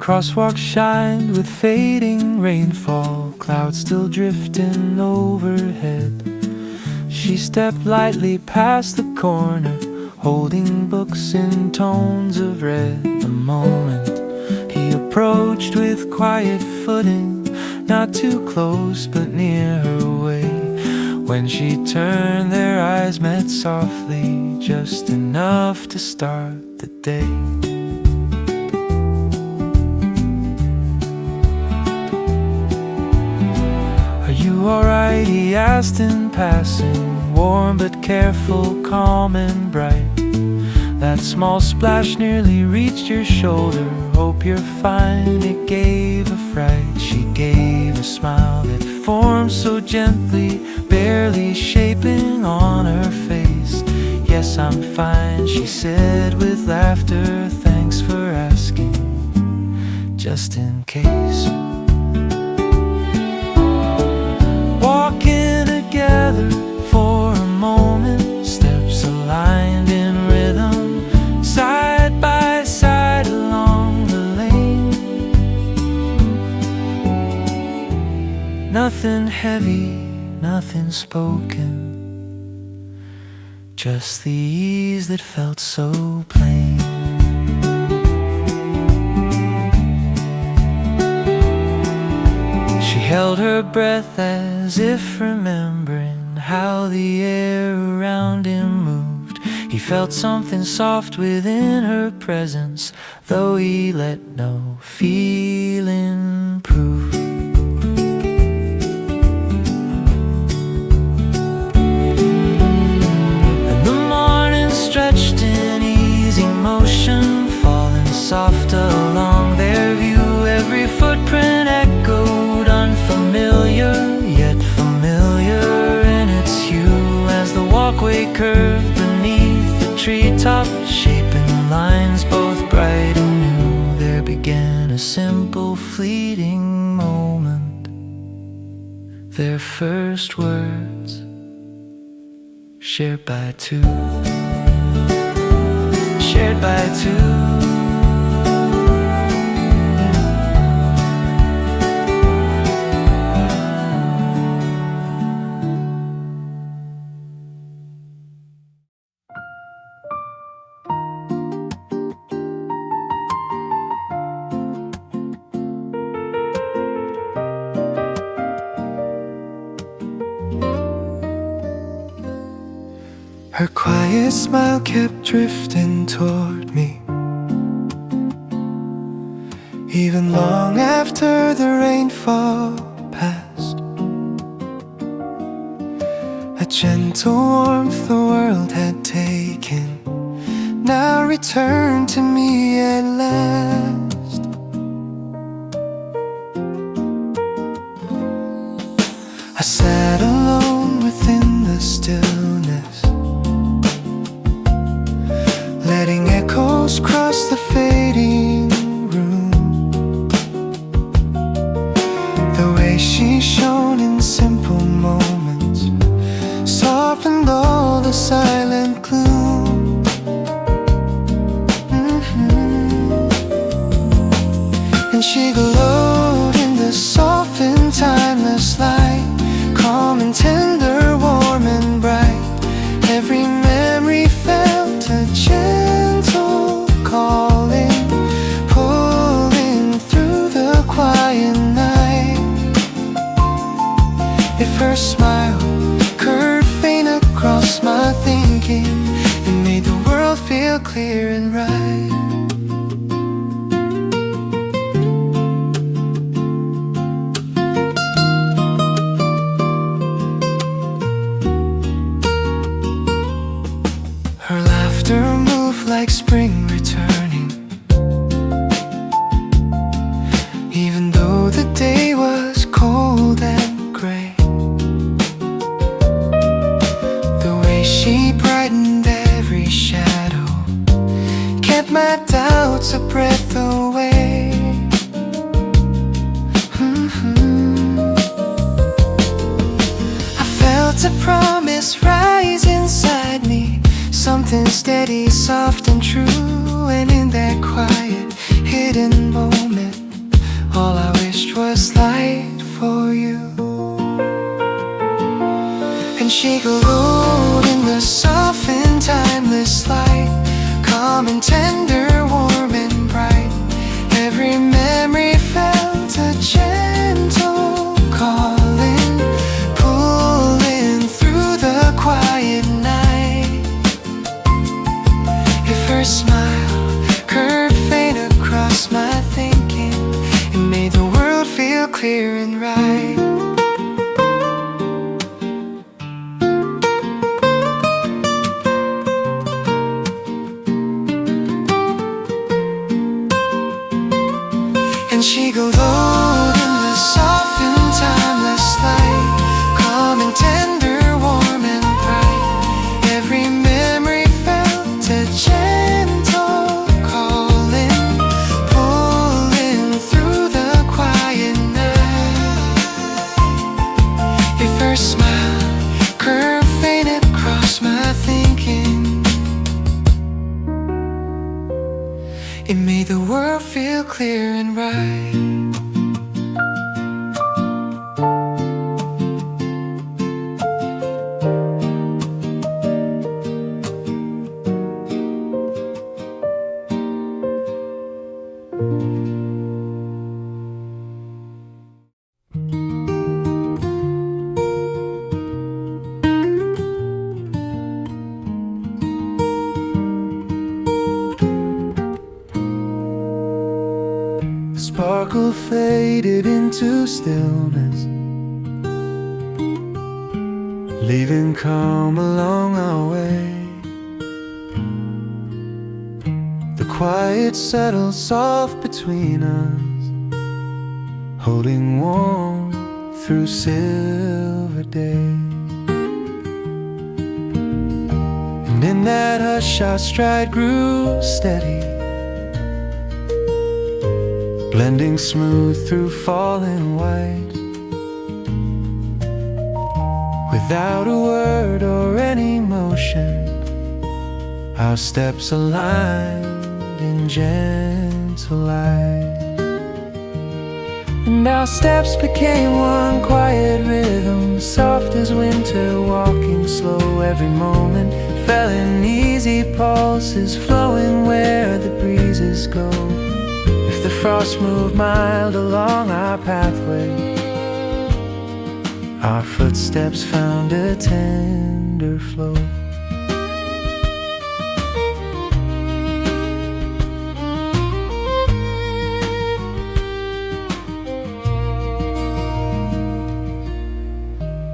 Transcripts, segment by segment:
crosswalk shined with fading rainfall, clouds still drifting overhead. She stepped lightly past the corner, holding books in tones of red. The moment he approached with quiet footing, not too close but near her way. When she turned, their eyes met softly, just enough to start the day. Are you alright? He asked in passing, warm but careful, calm and bright. That small splash nearly reached your shoulder. Hope you're fine, it gave a fright. She gave a smile that formed so gently, barely shaping on her face. Yes, I'm fine, she said with laughter. Thanks for asking, just in case. Walking together for a moment, steps aligned in rhythm, side by side along the lane. Nothing heavy, nothing spoken, just the ease that felt so plain. She held her breath as if remembering how the air around him moved. He felt something soft within her presence, though he let no feeling prove. And the morning stretched in easy motion, falling soft along their view. Every footprint echoed unfamiliar, yet familiar in its hue. As the walkway curved beneath the treetop, shaping lines both bright and new, there began a simple fleeting moment. Their first words, shared by two, shared by two. Her quiet smile kept drifting toward me, even long after the rainfall passed. A gentle warmth the world had taken now returned to me at last. I sat alone within the stillness, letting echoes cross the fading room. The way she shone in simple moments softened all the silent gloom. And she glowed in the soft and timeless light, calm and tender, warm and bright. Every memory felt a gentle calling, pulling through the quiet night. If her smile curved faint across my thinking, it made the world feel clear and right. Her laughter moved like spring returning, even though the day was cold and gray. The way she brightened every shadow kept my doubts a breath away. I felt a promise rise inside me, something steady, soft and true. And in that quiet, hidden moment, endless light for you. And she glowed in the soft and timeless light, calm and tender, warm and bright. Every memory felt a gentle calling, pulling through the quiet night. If her smile curved faint across my thinking, it made the world feel clear and right. And she glowed in the soft and timeless light, calm and tender, warm and bright. Every memory felt a gentle calling, pulling through the quiet night. If her smile curved faint across my thinking, it made the world feel clear and right. Sparkle faded into stillness, leaving calm along our way. The quiet settled soft between us, holding warm through silver days. And in that hush our stride grew steady, blending smooth through falling white. Without a word or any motion, our steps aligned in gentle light. And our steps became one quiet rhythm, soft as winter, walking slow. Every moment fell in easy pulses, flowing where the breezes go. The frost moved mild along our pathway, our footsteps found a tender flow.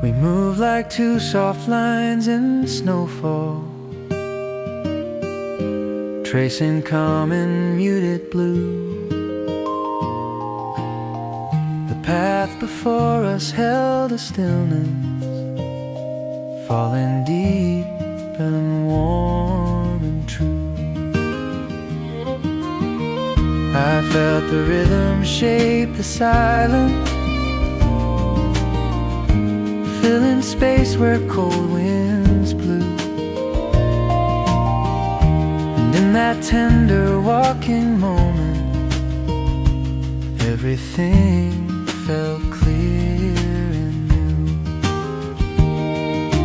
We moved like two soft lines in snowfall, tracing calm and muted blue. The path before us held a stillness, falling deep and warm and true. I felt the rhythm shape the silence, filling space where cold winds blew. And in that tender walking moment, everything felt clear and new.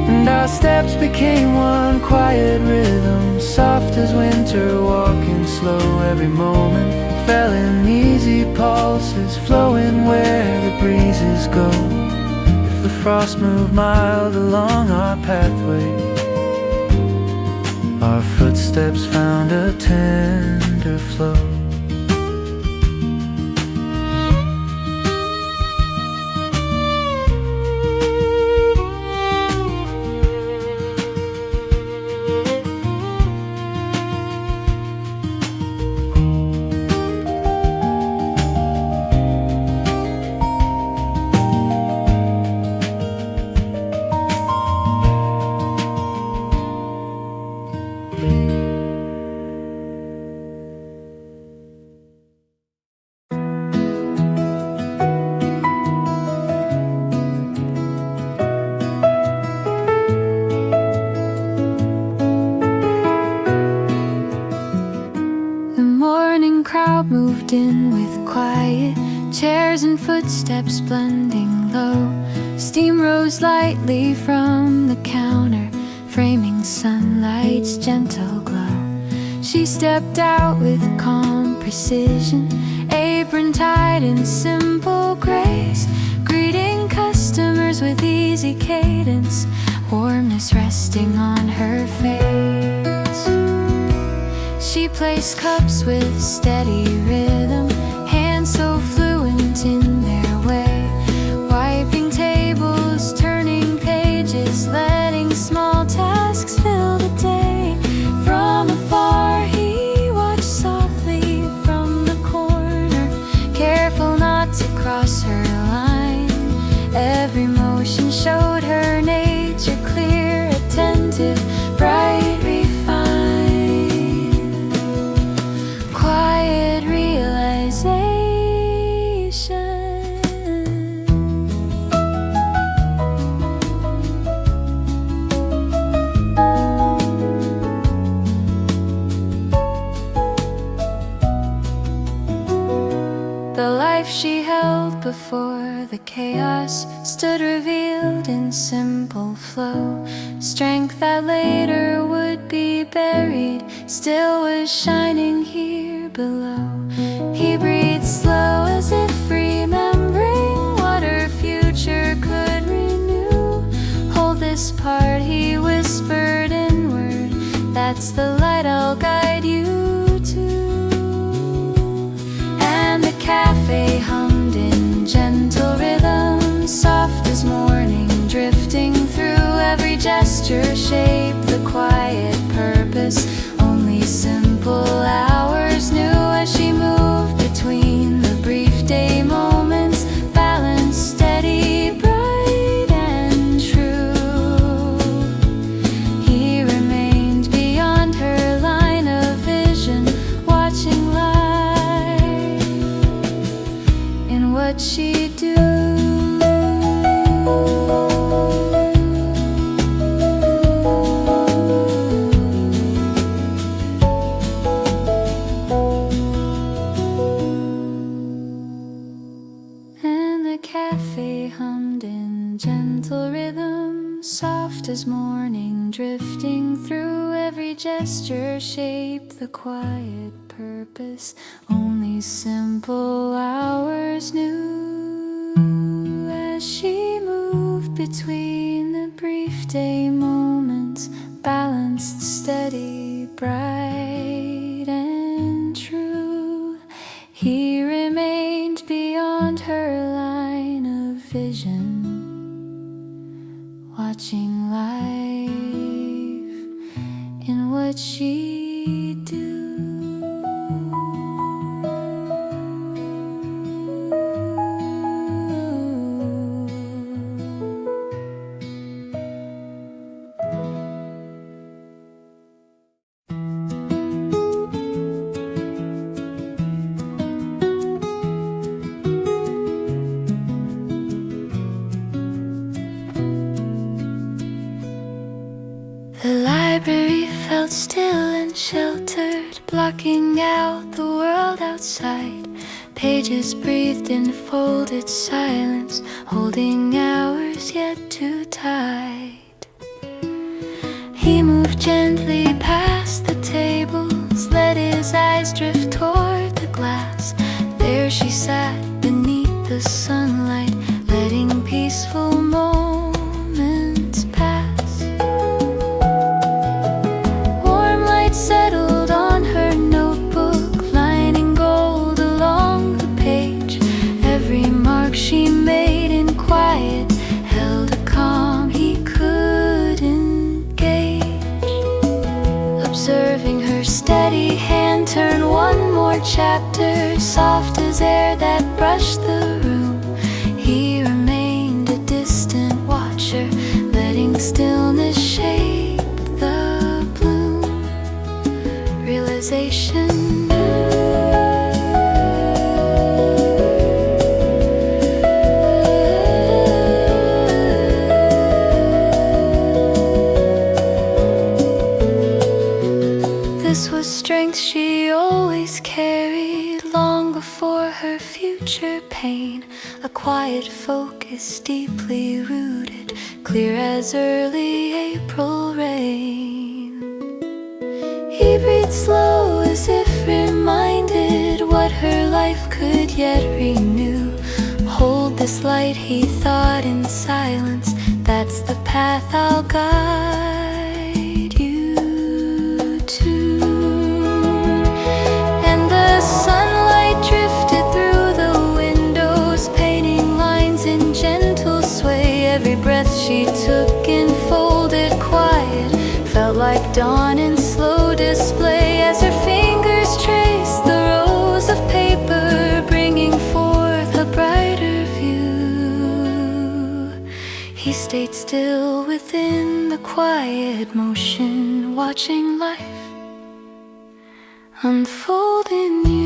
And our steps became one quiet rhythm, soft as winter, walking slow. Every moment fell in easy pulses, flowing where the breezes go. If the frost moved mild along our pathway, our footsteps found a tender flow. Moved in with quiet Chairs and footsteps blending low. Steam rose lightly from the counter, framing sunlight's gentle glow. She stepped out with calm precision, apron tied in simple grace, greeting customers with easy cadence, warmness resting on her face. She placed cups with steady rhythm, hands so fluent in their way, wiping tables, turning pages, letting small tasks fill the day. From afar he watched softly from the corner, careful not to cross her line. Every motion showed her nature clear, attentive, bright, refined. Quiet realization. The life she held before the chaos stood revealed in simple flow. Strength that later would be buried still was shining here below. He breathed slow as if remembering what her future could renew. Hold this part, he whispered inward, that's the light I'll guide you to. And the cafe hummed in gentle rhythm, soft as morning, drifting through every gesture, shaped the quiet purpose only simple hours knew. As she moved between the brief day moments, balanced, steady, bright and true, he remained beyond her line of vision, watching life in what she do. As morning, drifting through every gesture, shaped the quiet purpose only simple hours knew. As she moved between the brief day moments, balanced, steady, bright and true, he remained beyond her line of vision, watching life in what she do. The library felt still and sheltered, blocking out the world outside. Pages breathed in folded silence, holding hours yet too tight. He moved gently past the tables, let his eyes drift toward the glass. There she sat beneath the sunlight, letting peaceful moments pass. Settled on her notebook, lining gold along the page. Every mark she made in quiet held a calm he couldn't gauge. Observing her steady hand turn one more chapter, soft as air that brushed the room, he remained a distant watcher, letting stillness shape the bloom. Realization. This was strength she always carried long before her future pain, a quiet focus deeply rooted, clear as early April rain. He breathed slow as if reminded what her life could yet renew. Hold this light, he thought in silence, that's the path I'll guide you to. And the sunlight drifted through the windows, painting lines in gentle sway. Every breath she took in folded quiet felt like dawn in slow display, as her fingers traced the rows of paper, bringing forth a brighter view. He stayed still within the quiet motion, watching life unfold in you.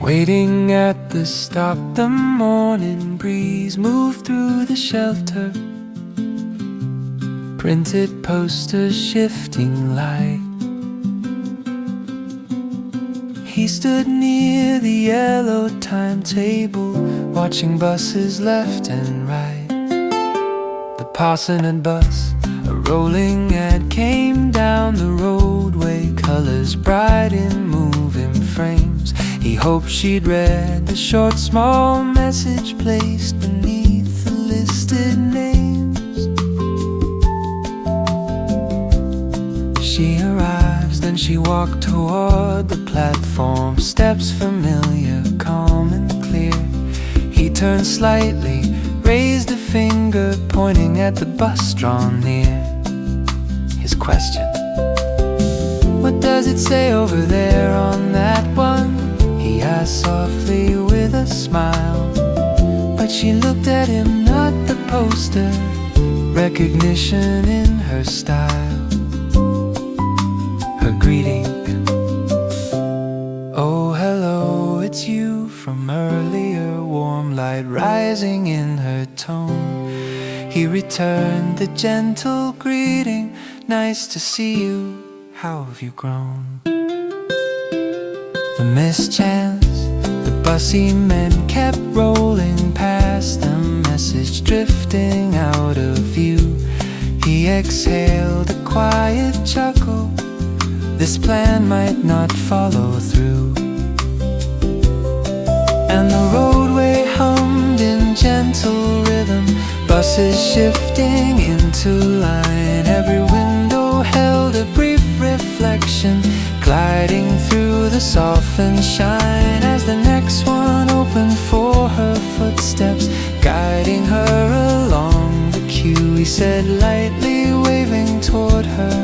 Waiting at the stop, the morning breeze moved through the shelter. Printed posters, shifting light. He stood near the yellow timetable, watching buses left and right. The Parsonage bus, a rolling ad, came down the roadway, colors bright in moving frames. He hoped she'd read the short, small message placed beneath the listed names. She arrives, then she walked toward the platform, steps familiar, calm and clear. He turned slightly, raised a finger, pointing at the bus drawn near. His question: what does it say over there on that one? He asked softly with a smile, but she looked at him, not the poster, recognition in her style. Her greeting: oh hello, it's you from earlier, warm light rising in her tone. He returned the gentle greeting, nice to see you, how have you grown? The mischance, the bussy men kept rolling past, the message drifting out of view. He exhaled a quiet chuckle, this plan might not follow through. And the roadway hummed in gentle rhythm, buses shifting into line. Every window held a brief reflection, gliding through the softened shine. As the next one opened for her footsteps, guiding her along the queue, he said lightly, waving toward her,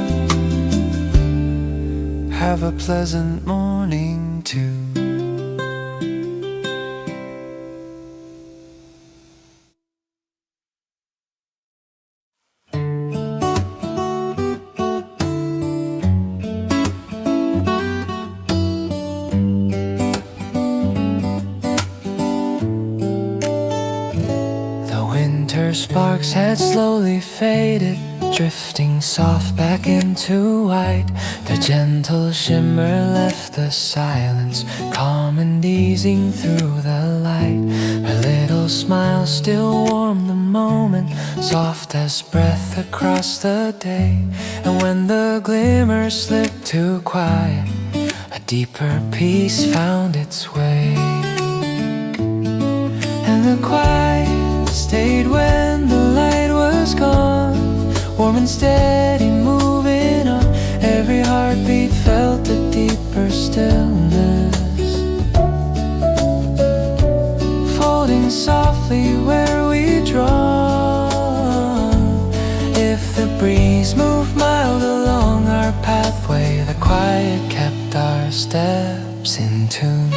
have a pleasant morning too. Sparks had slowly faded, drifting soft back into white. The gentle shimmer left the silence, calm and easing through the light. Her little smile still warmed the moment, soft as breath across the day. And when the glimmer slipped to quiet, a deeper peace found its way. And the quiet stayed when the light was gone, warm and steady, moving on. Every heartbeat felt a deeper stillness, folding softly where we draw. If the breeze moved mild along our pathway, the quiet kept our steps in tune.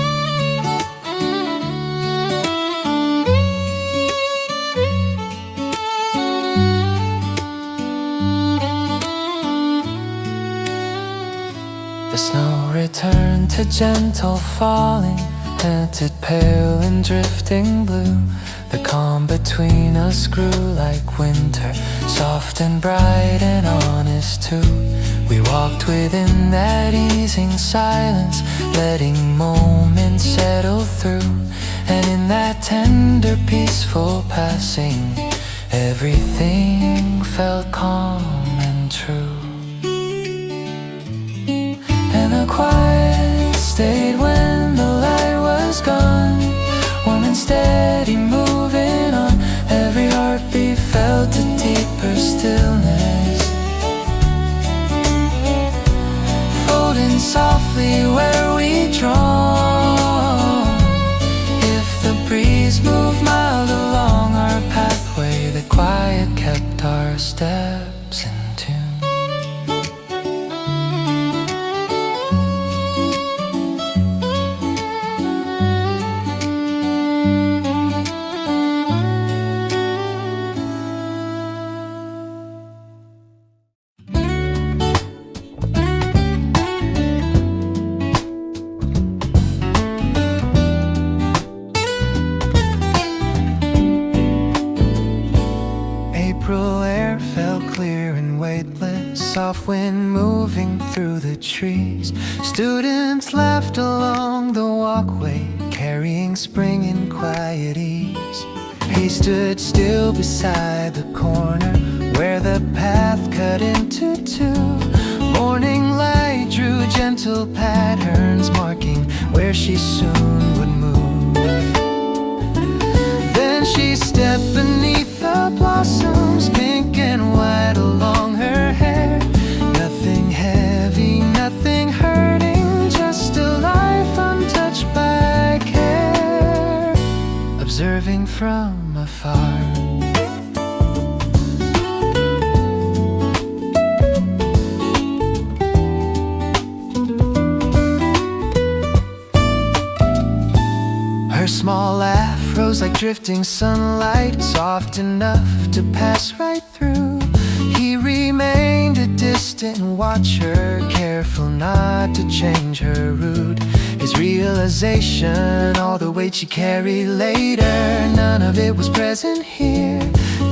The snow returned to gentle falling, tinted pale and drifting blue. The calm between us grew like winter, soft and bright and honest too. We walked within that easing silence, letting moments settle through. And in that tender, peaceful passing, everything felt calm and true. And the quiet stayed when the light was gone, warm and steady moving on. Every heartbeat felt a deeper stillness, folding softly where we drawn. If the breeze moved mild along our pathway, the quiet kept our steps in tune. April air felt clear and weightless, soft wind moving through the trees. Students laughed along the walkway, carrying spring in quiet ease. He stood still beside the corner where the path cut into two. Morning light drew gentle patterns, marking where she soon would move. Then she stepped beneath the blossoms, pink and white along her hair. Nothing heavy, nothing hurting, just a life untouched by care. Observing from afar, her small laugh rose like drifting sunlight, soft enough to pass right through. He remained a distant watcher, careful not to change her route. His realization, all the weight she carried later, none of it was present here.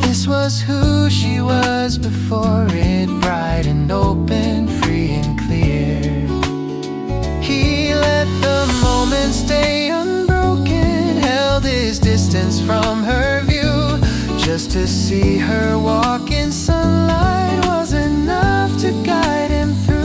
This was who she was before it, bright and open, free and clear. He let the moment stay unbroken, held his distance from her view. Just to see her walk in sunlight was enough to guide him through.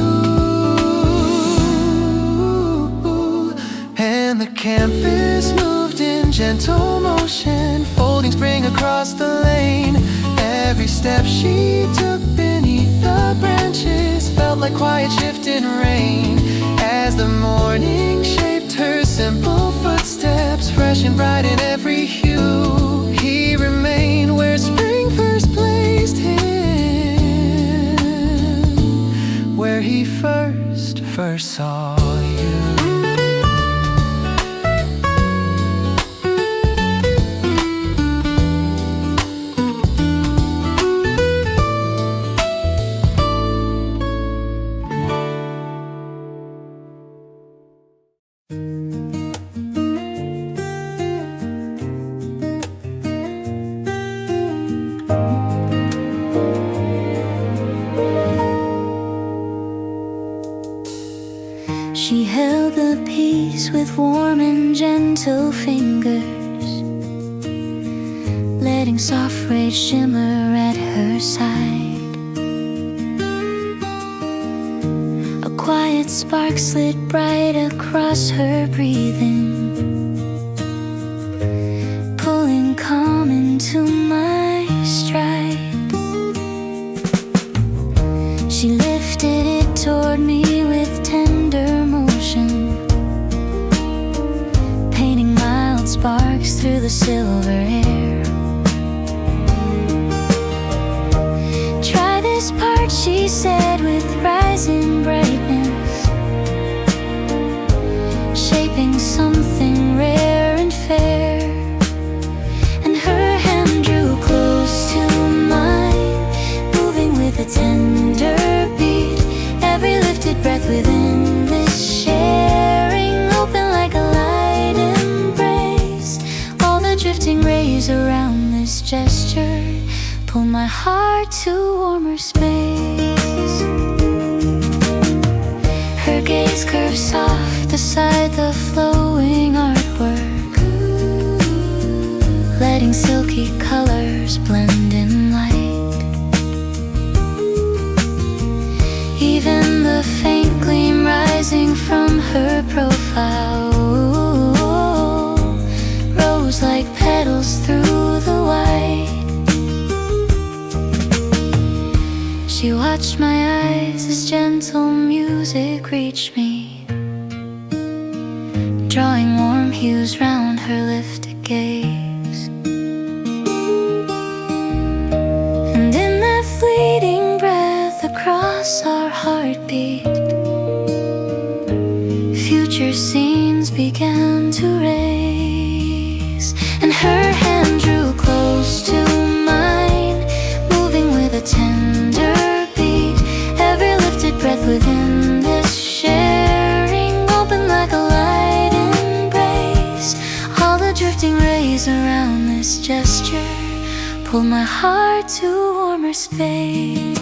And the campus moved in gentle motion, folding spring across the lane. Every step she took beneath the branches felt like quiet shifting rain. As the morning shaped her simple footsteps, fresh and bright in every hue, he remained where spring first placed him, where he first saw you. She held the peace with warm and gentle fingers, letting soft rays shimmer at her side. A quiet spark slid bright across her breathing, pulling calm into my stride. She lifted it toward me with tender motion, painting mild sparks through the silver air. Try this part, she said, with rising brightness. Shape shaping something rare and fair. And her hand drew close to mine, moving with a tender beat. Every lifted breath within this sharing, open like a light embrace. All the drifting rays around this gesture pull my heart to warmer space. Her gaze curves soft aside the flowing artwork, letting silky colors blend in light. Even the faint gleam rising from her profile rose like petals through the white. She watched my eyes as gentle music reached me, drawing warm hues round her lifted gaze. And in that fleeting breath across our heartbeat, future scenes began to race. And her hand drew close to mine, moving with a tender beat. Every lifted breath within this sharing, open like a light embrace. All the drifting rays around this gesture pulled my heart to warmer space.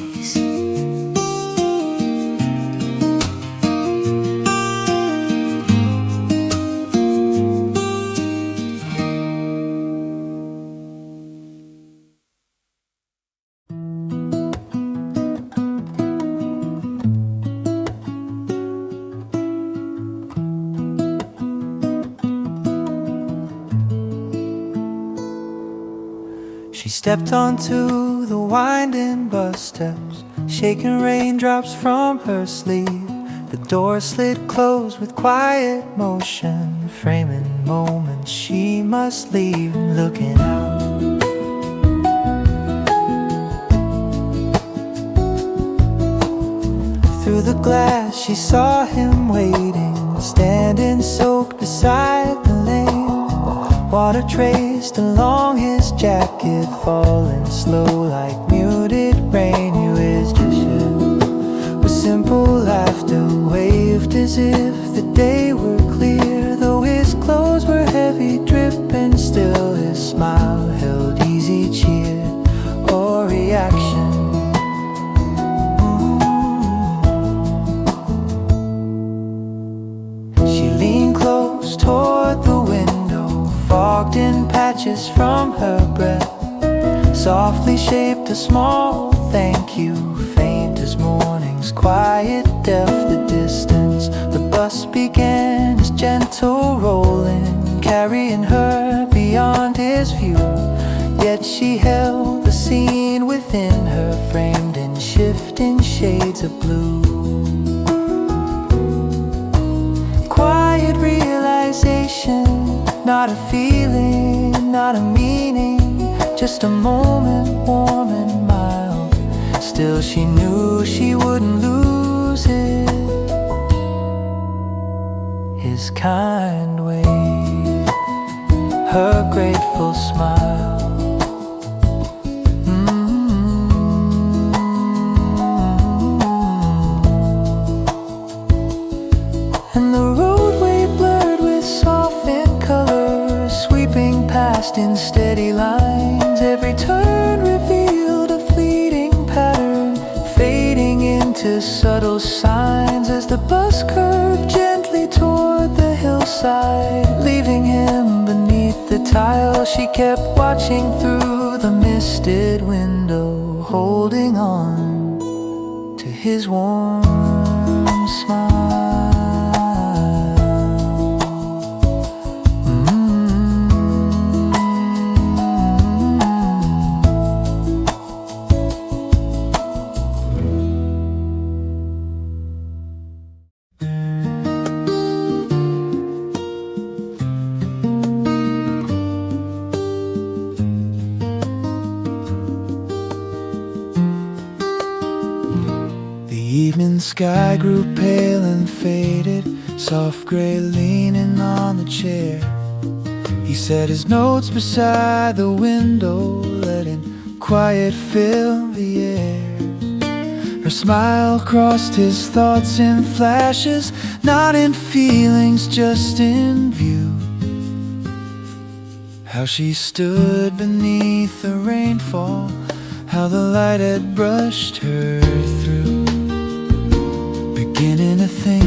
She stepped onto the winding bus steps, shaking raindrops from her sleeve. The door slid closed with quiet motion, framing moments she must leave. Looking out through the glass, she saw him waiting, standing soaked beside the lane. Water traced along his jacket, falling slow like muted rain. He was just you, with simple laughter, waved as if the day were clear. Though his clothes were heavy, dripping, still his smile held easy cheer or reaction. She leaned close toward the window, fogged in patches from her breath, softly shaped a small thank you, faint as morning's quiet depth. The distance, the bus began its gentle rolling, carrying her beyond his view. Yet she held the scene within her, framed in shifting shades of blue. Quiet realization, not a feeling, not a meaning, just a moment warm and mild. Still she knew she wouldn't lose it. His kind wave, her grateful smile. And the roadway blurred with softened colors, sweeping past in steady lines. Every turn revealed a fleeting pattern, fading into subtle signs. As the bus curved gently toward the hillside, leaving him beneath the tile, she kept watching through the misted window, holding on to his warm smile. The evening sky grew pale and faded, soft gray leaning on the chair. He set his notes beside the window, letting quiet fill the air. Her smile crossed his thoughts in flashes, not in feelings, just in view. How she stood beneath the rainfall, how the light had brushed her through, beginning to think.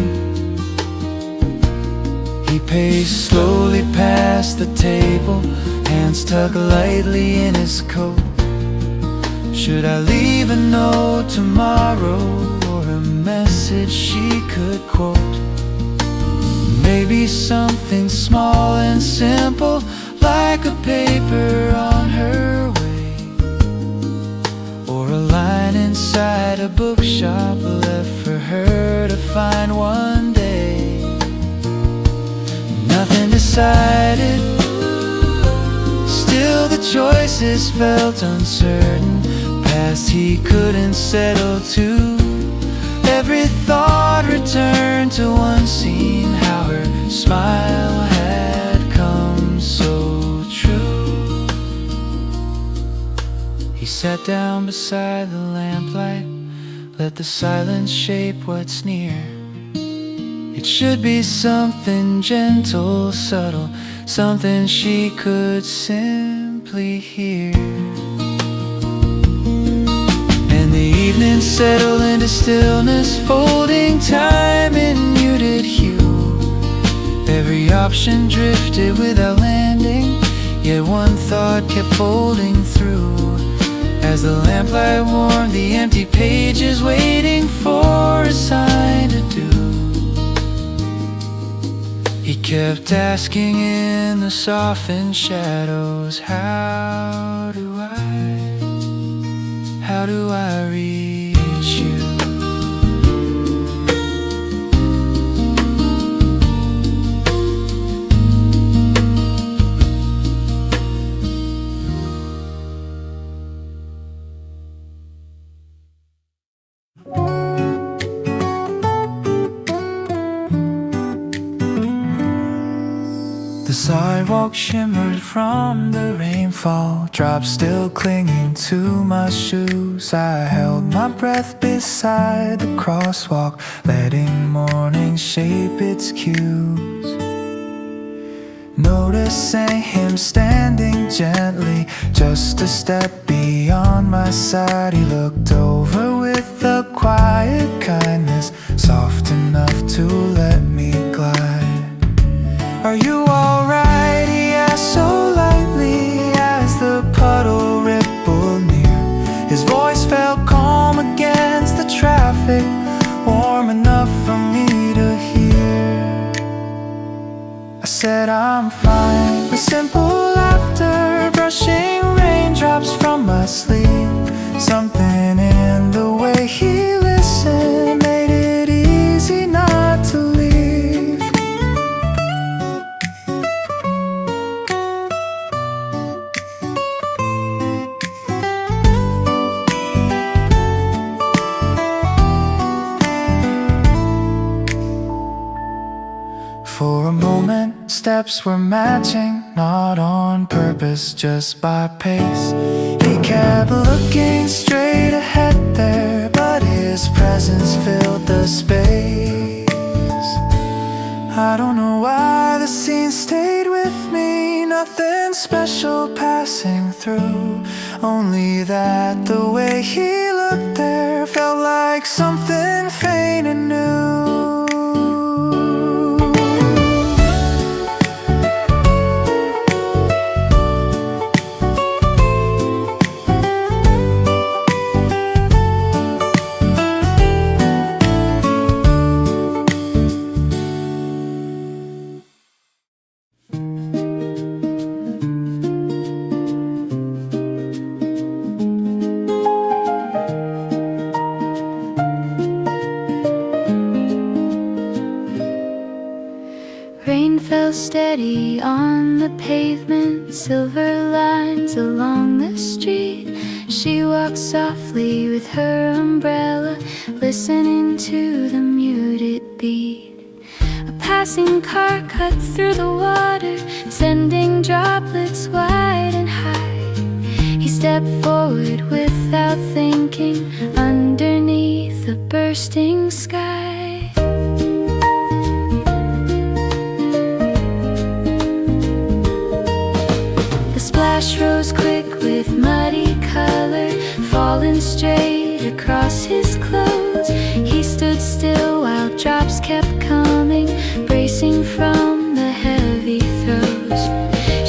He paced slowly past the table, hands tucked lightly in his coat. Should I leave a note tomorrow, or a message she could quote? Maybe something small and simple, like a paper on her way, or a line inside a bookshop left for her to find one day. Nothing decided, still the choices felt uncertain. Past he couldn't settle to, every thought returned to one scene, how her smile had come so true. He sat down beside the lamplight, let the silence shape what's near. It should be something gentle, subtle, something she could simply hear. And the evening settled into stillness, folding time in muted hue. Every option drifted without landing, yet one thought kept folding through. As the lamplight warmed the empty pages, waiting for a sign to do. He kept asking in the softened shadows, how do I reach you? The sidewalk shimmered from the rainfall, drops still clinging to my shoes. I held my breath beside the crosswalk, letting morning shape its cues. Noticing him standing gently, just a step beyond my side. He looked over with a quiet kindness, soft enough to let me glide. Are you alright? He asked so lightly as the puddle rippled near. His voice felt calm against the traffic, warm enough for me to hear. I said I'm fine, with simple laughter, brushing raindrops from my sleeve. Something in the way he listened made it easy not to leave. For a moment, steps were matching, not on purpose, just by pace. He kept looking straight ahead there, but his presence filled the space. I don't know why the scene stayed with me, nothing special passing through, only that the way he looked there felt like something faint and new. Rain fell steady on the pavement, silver lines along the street. She walked softly with her umbrella, listening to the muted beat. A passing car cut through the water, sending droplets wide and high. He stepped forward without thinking, underneath the bursting sky. The splash rose quick with muddy color, falling straight across his clothes. He stood still while drops kept coming, bracing from the heavy throes.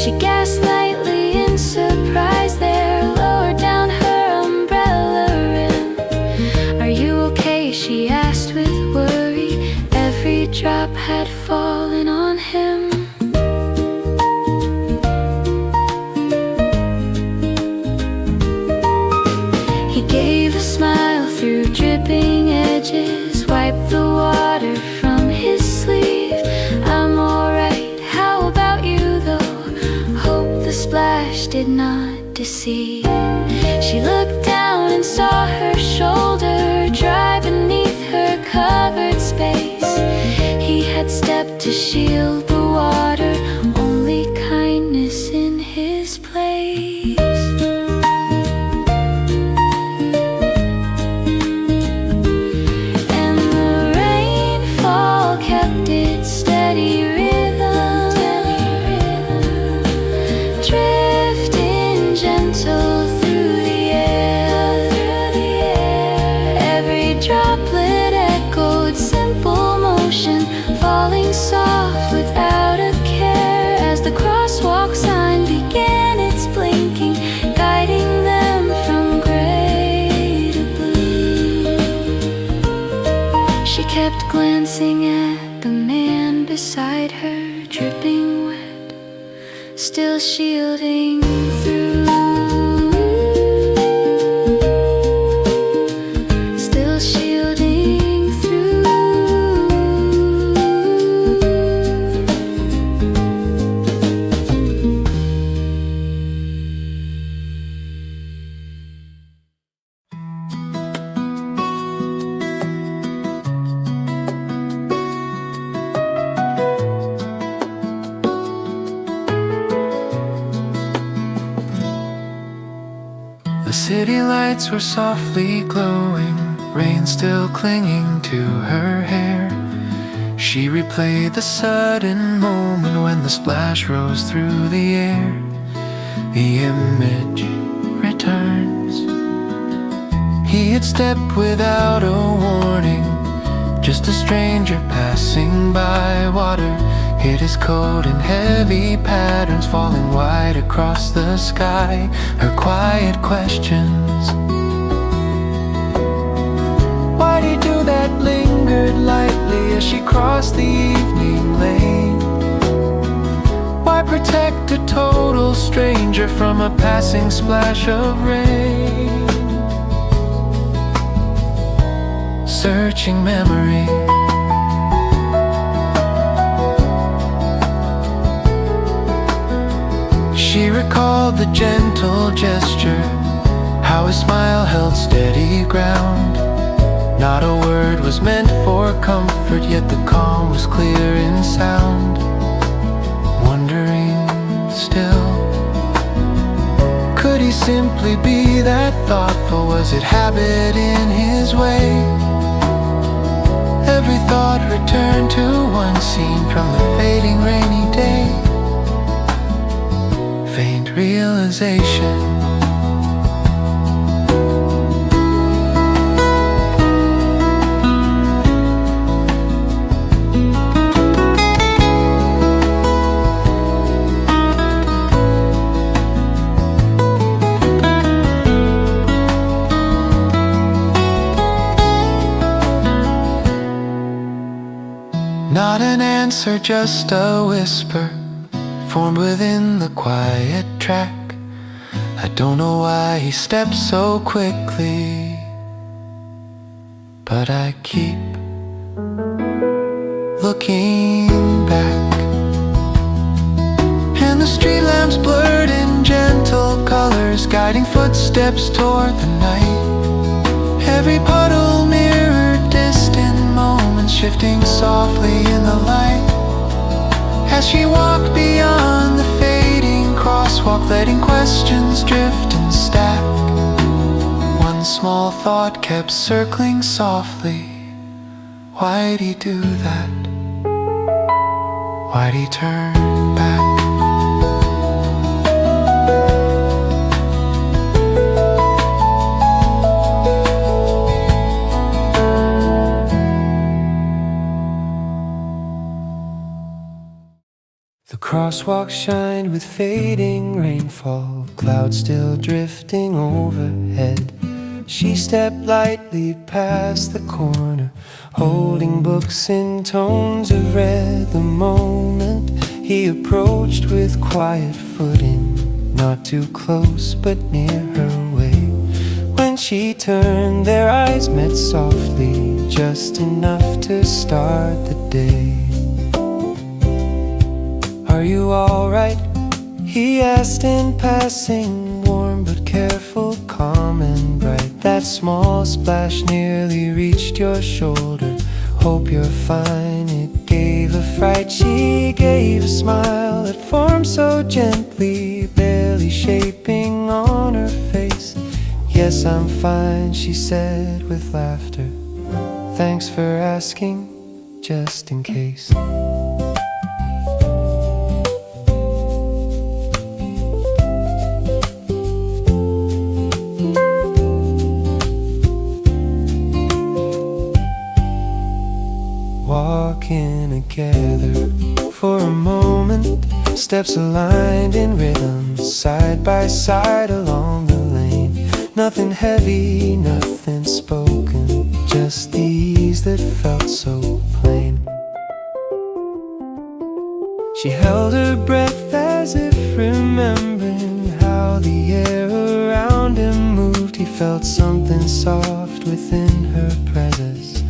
She gasped lightly in surprise there, lowered down her umbrella rim. Are you okay? She asked with worry. Every drop had fallen on him. He gave a smile through dripping edges, wiped the water from his sleeve. I'm alright, how about you though? Hope the splash did not deceive. She looked down and saw her shoulder dry beneath her covered space. He had stepped to shield the water, only kindness in his place. Soft without a care as the crosswalk sign began its blinking, guiding them from gray to blue. She kept glancing at the man beside her, dripping wet, still shielding through. The city lights were softly glowing, rain still clinging to her hair. She replayed the sudden moment when the splash rose through the air. The image returns. He had stepped without a warning, just a stranger passing by. Water hid his coat in heavy patterns, falling wide across the sky. Her quiet questions, why'd he do that, lingered lightly as she crossed the evening lane. Why protect a total stranger from a passing splash of rain? Searching memory, she recalled the gentle gesture, how his smile held steady ground. Not a word was meant for comfort, yet the calm was clear in sound. Wondering still, could he simply be that thoughtful? Was it habit in his way? Every thought returned to one scene from the fading rainy day. Faint realization, not an answer, just a whisper formed within the quiet track. I don't know why he stepped so quickly, but I keep looking back. And the street lamps blurred in gentle colors, guiding footsteps toward the night. Every puddle mirrored distant moments, shifting softly in the light. as she walked beyond the fading crosswalk, letting questions drift and stack. One small thought kept circling softly. Why'd he do that? Why'd he turn back? The crosswalk shined with fading rainfall, clouds still drifting overhead. She stepped lightly past the corner, holding books in tones of red. The moment he approached with quiet footing, not too close but near her way. When she turned, their eyes met softly, just enough to start the day. Are you alright? He asked in passing, warm but careful, calm and bright. That small splash nearly reached your shoulder. Hope you're fine, it gave a fright. She gave a smile that formed so gently, barely shaping on her face. Yes, I'm fine, she said with laughter. Thanks for asking, just in case. Walking together for a moment, steps aligned in rhythm, side by side along the lane. Nothing heavy, nothing spoken, just the ease that felt so plain. She held her breath as if remembering how the air around him moved. He felt something soft within her presence,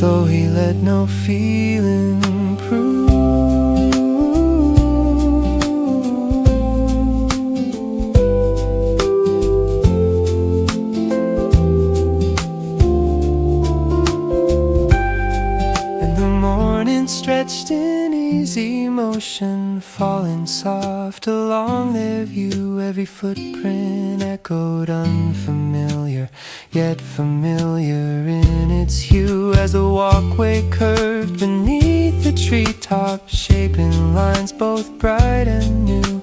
though he let no feeling prove. And the morning stretched in easy motion, falling soft along their view. Every footprint echoed unfamiliar, yet familiar in its hue. As the walkway curved beneath the treetop, shaping lines both bright and new,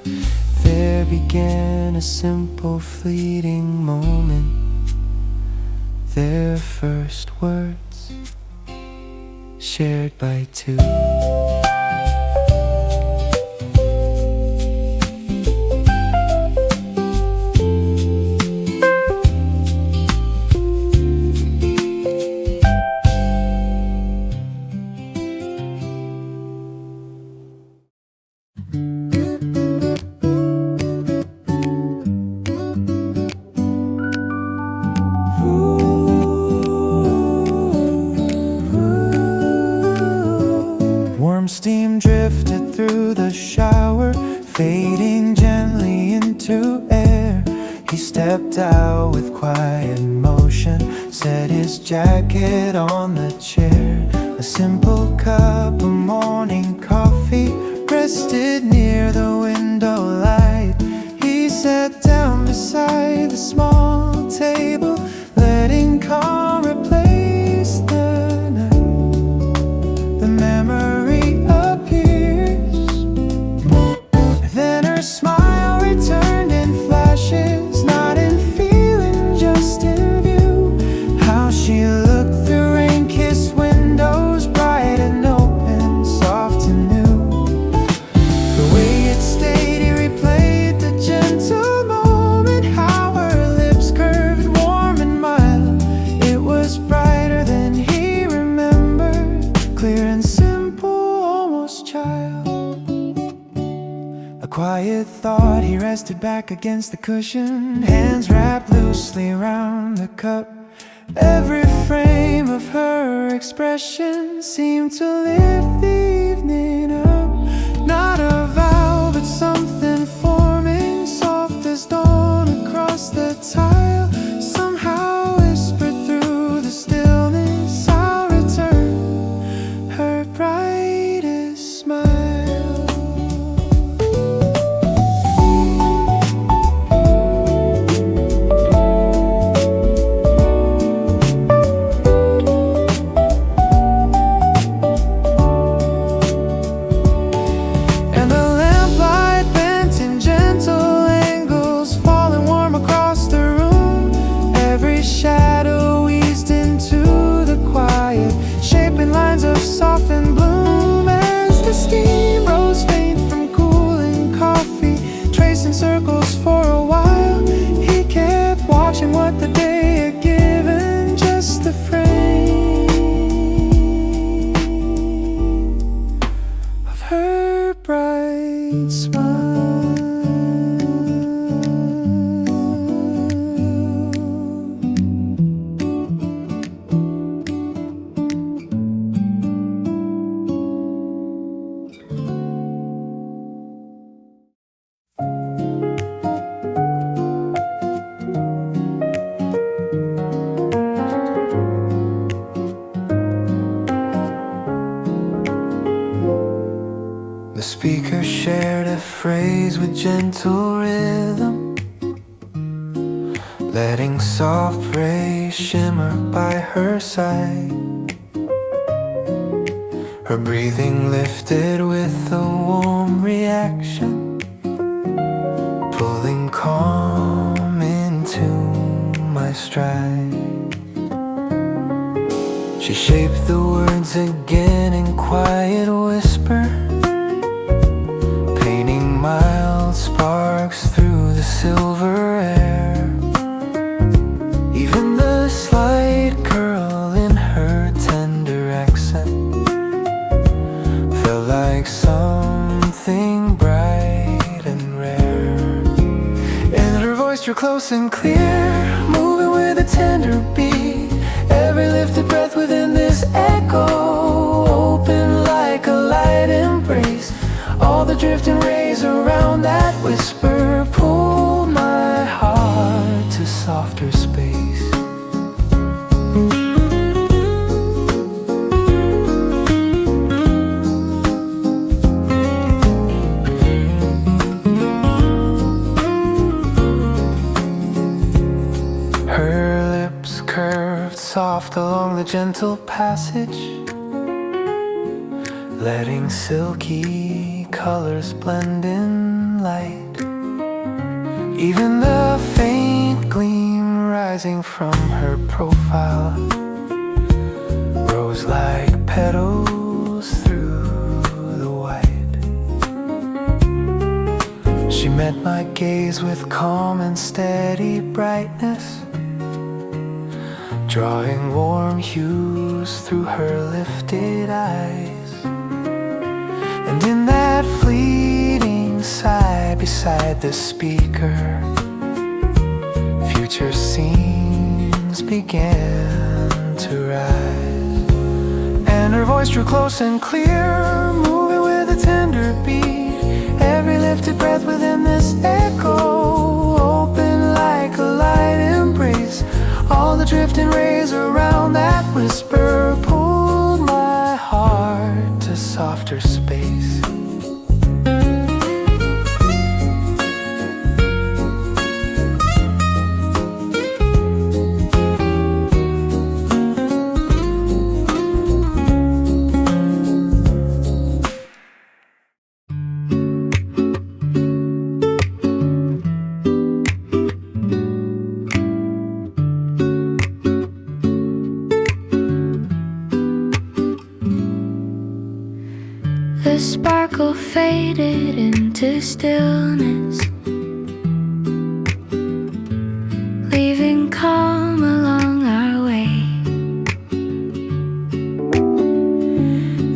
there began a simple fleeting moment. Their first words, shared by two. Steam drifted through the shower, fading gently into air. He stepped out with quiet motion, set his jacket on the chair. A simple cup of morning coffee rested near the window light. He sat down beside the small table, letting calm replace the night. The memory her smile returned in flashes, not in feeling, just in view. How she looked through rain-kissed windows, bright and open, soft and new. The way it stayed, he replayed the gentle moment, how her lips curved warm and mild. It was brighter than he remembered, clear and simple, almost child. A quiet thought, he rested back against the cushion, hands wrapped loosely around the cup. Every frame of her expression seemed to lift the evening up. Not a vow, but something forming, soft as dawn across the tile. Somehow whispered through the stillness, I'll return her brightest smile. ways with gentle rhythm, letting soft rays shimmer by her side. Her breathing lifted with a warm reaction, pulling calm into my stride. She shaped the words again in quiet whisper, painting mild sparks through the silver air. Even the slight curl in her tender accent felt like something bright and rare. And her voice drew close and clear, moving with a tender beat. Every lifted breath within this echo, open like a light embrace. All the drifting rays around that whisper pulled my heart to softer space. Her lips curved soft along the gentle passage, letting silky colors blend in light. Even the faint gleam rising from her profile rose like petals through the white. She met my gaze with calm and steady brightness, drawing warm hues through her lifted eyes. And in that fleeting sigh beside the speaker, future scenes began to rise. And her voice drew close and clear, moving with a tender beat. Every lifted breath within this echo, open like a light embrace. All the drifting rays around that whisper pulled my heart to softer space. The sparkle faded into stillness, leaving calm along our way.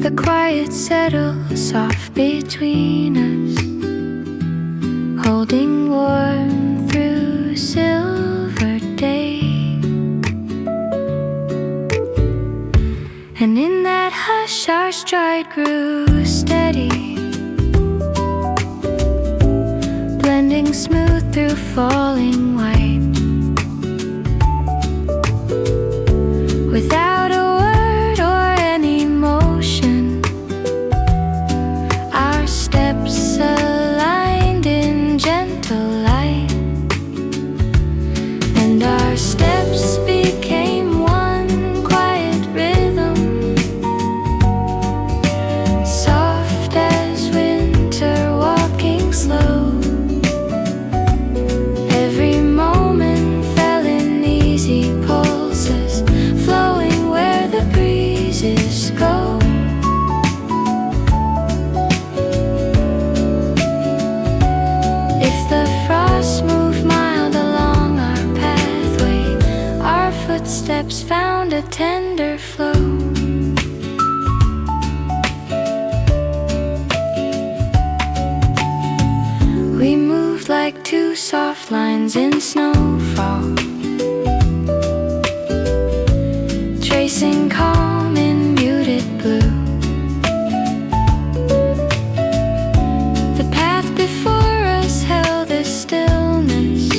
The quiet settles soft between us, holding warm through silver day. And in that hush our stride grew steady, blending smooth through falling white. Without a word or any motion, our steps aligned in gentle light, and our steps became one quiet rhythm, soft as winter walking slow. Every moment fell in easy pulses, flowing where the breezes go. If the frost moved mild along our pathway, our footsteps found a tender flow. We moved like two soft lines in snowfall, tracing calm in muted blue. The path before us held a stillness,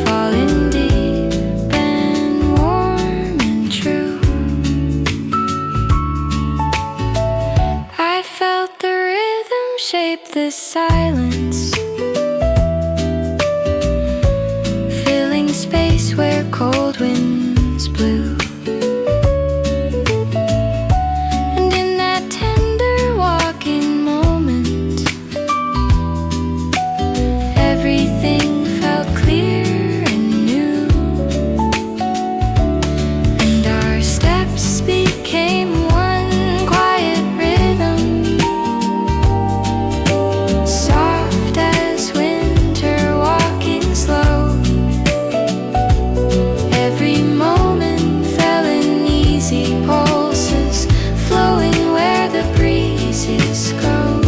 falling deep and warm and true. I felt the rhythm shape the silence, silence, filling space where cold winds blew. And in that tender walking moment, everything felt clear and new, and our steps became one quiet rhythm, soft as winter walking slow. Every moment fell in easy pulses, flowing where the breezes go.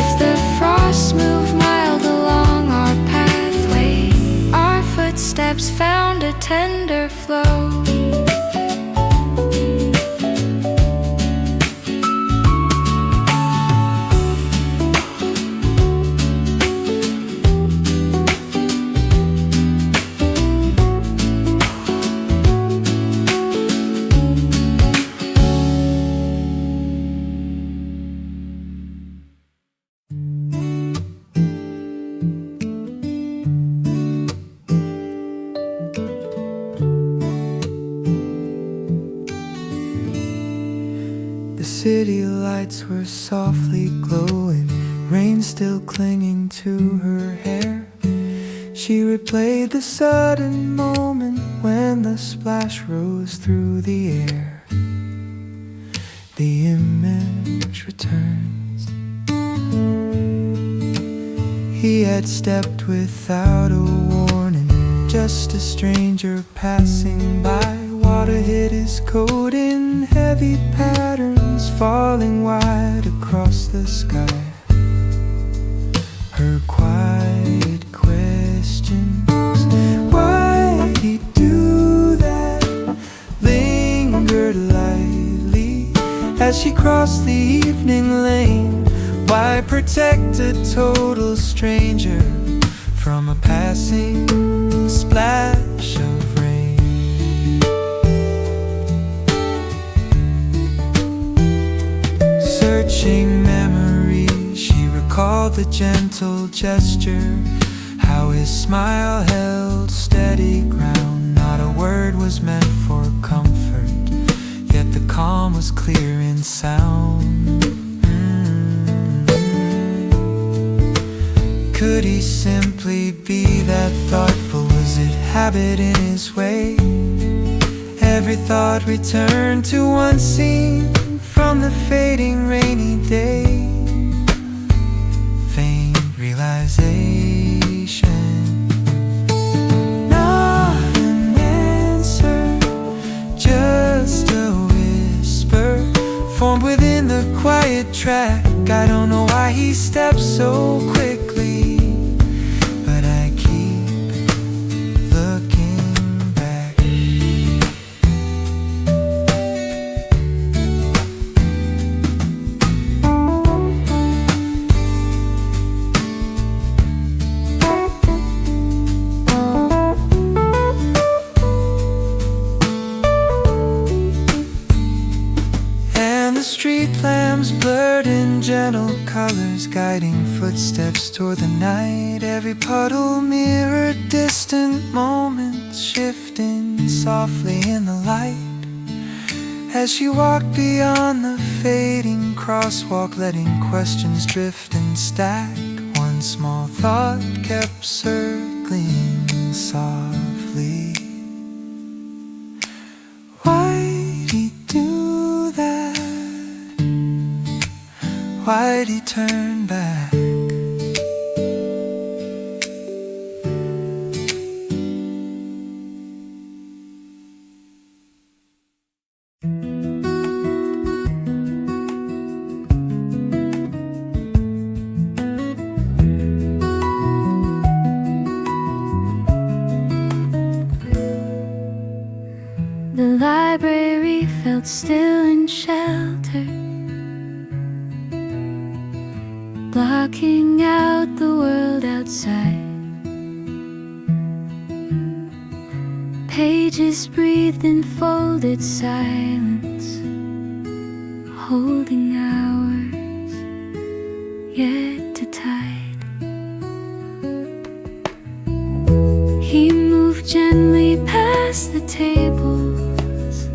If the frost moved mild along our pathway, our footsteps found a tender flow. The city lights were softly glowing, rain still clinging to her hair. She replayed the sudden moment when the splash rose through the air. The image returns. He had stepped without a warning, just a stranger passing by. Water hit his coat in heavy patterns, falling wide across the sky. Her quiet questions, why'd he do that, lingered lightly as she crossed the evening lane. Why protect a total stranger from a passing splash of rain? Searching memory, she recalled the gentle gesture, how his smile held steady ground. Not a word was meant for comfort, yet the calm was clear in sound. Could he simply be that thoughtful? Was it habit in his way? Every thought returned to one scene from the fading rainy day. Faint realization, not an answer, just a whisper formed within the quiet track. I don't know why he steps so quickly, but I keep looking back. And the street lamps blurred in gentle colors, guiding footsteps toward the night. Every puddle mirrored distant moments, shifting softly in the light. As she walked beyond the fading crosswalk, letting questions drift and stack, one small thought kept circling softly. Why'd he do that? Why'd he turn back? The library felt still and sheltered, blocking out the world outside. Pages breathed in folded silence, holding ours yet to tide. He moved gently past the tables,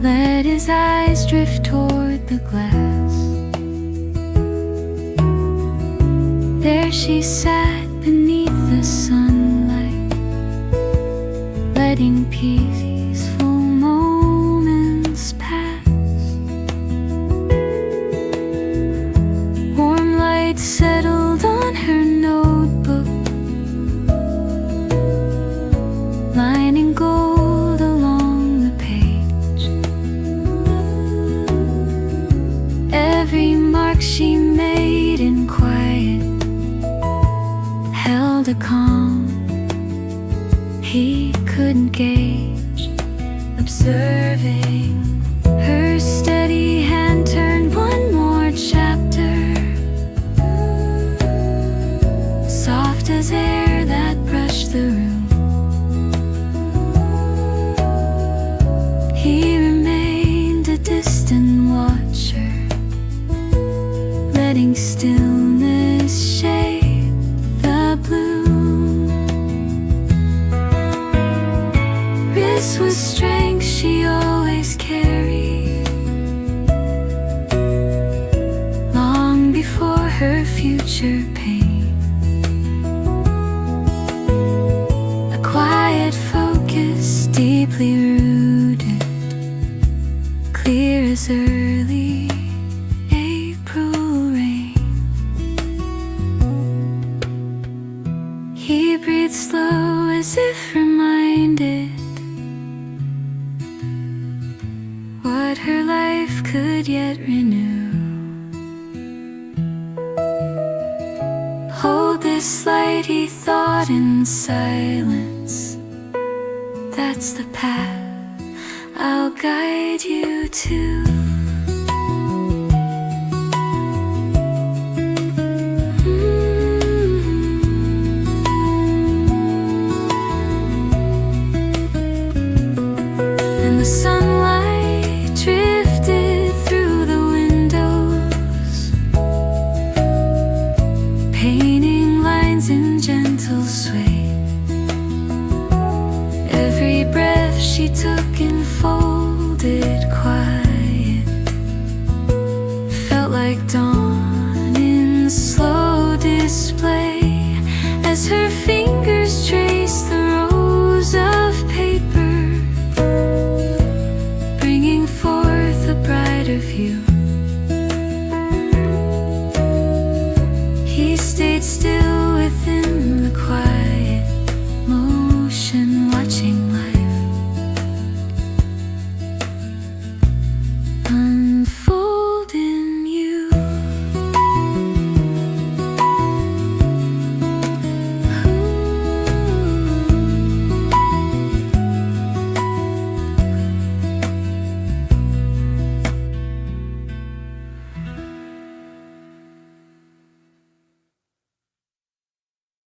let his eyes drift toward the glass. There she sat beneath the sunlight, letting peaceful moments pass. Warm light settled on her notebook, lining gold along the page. Every mark she made in quiet held a calm he couldn't gauge. Observing her steady hand turn one more chapter, soft as air that brushed the room. He remained a distant watcher, letting stillness shape the bloom. This was strength she always carried, long before her future pain. A quiet focus, deeply rooted, clear as early April rain. He breathed slow as if reminded what her life could yet renew. Hold this light, he thought in silence. That's the path I'll guide you to. And the sunlight drifted through the windows, painting lines in gentle sway. Every breath she took enfolded quiet, felt like dawn in slow display, as her fingers traced the rows of paper, bringing forth a brighter view.